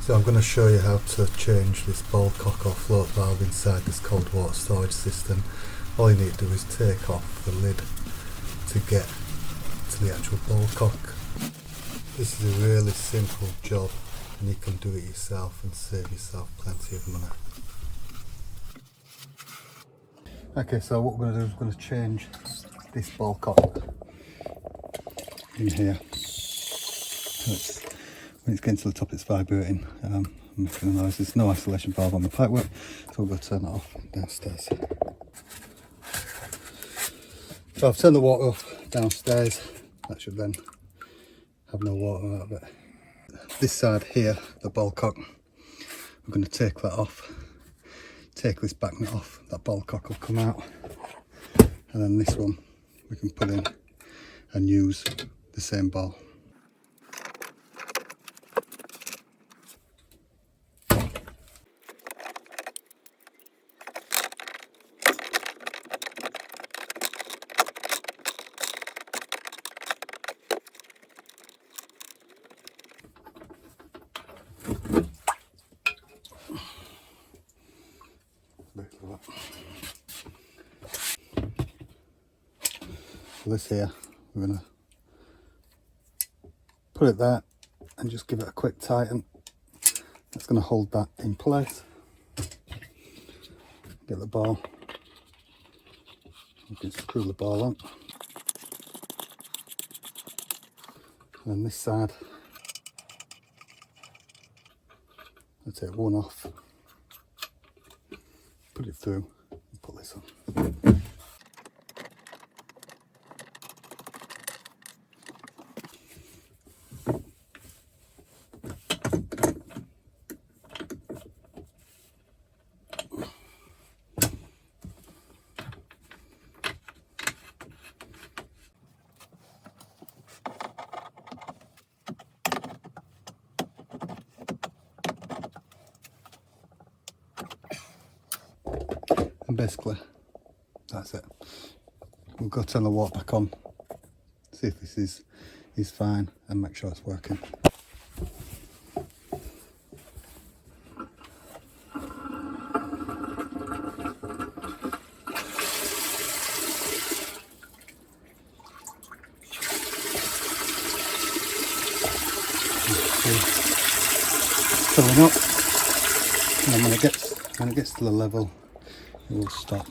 So I'm going to show you how to change this Ballcock or float valve inside this cold water storage system. All you need to do is take off the lid to get to the actual Ballcock. This is a really simple job and you can do it yourself and save yourself plenty of money. Okay, so what we're going to do is we're going to change this Ballcock in here. So when it's getting to the top it's vibrating, making a noise. There's no isolation valve on the pipework, so we'll go turn that off downstairs. So I've turned the water off downstairs. That should then have no water out of it. This side here, the Ballcock, we're going to take that off. Take this back nut off, that Ballcock will come out. And then this one we can put in and use the same ball. So this here, we're going to put it there and just give it a quick tighten. That's going to hold that in place. Get the ball. You can screw the ball on. And then this side, I'll take one off, put it through and put this on. And basically, that's it. We'll go turn the water back on, see if this is fine and make sure it's working. Filling up, and then when it gets to the level, it will stop.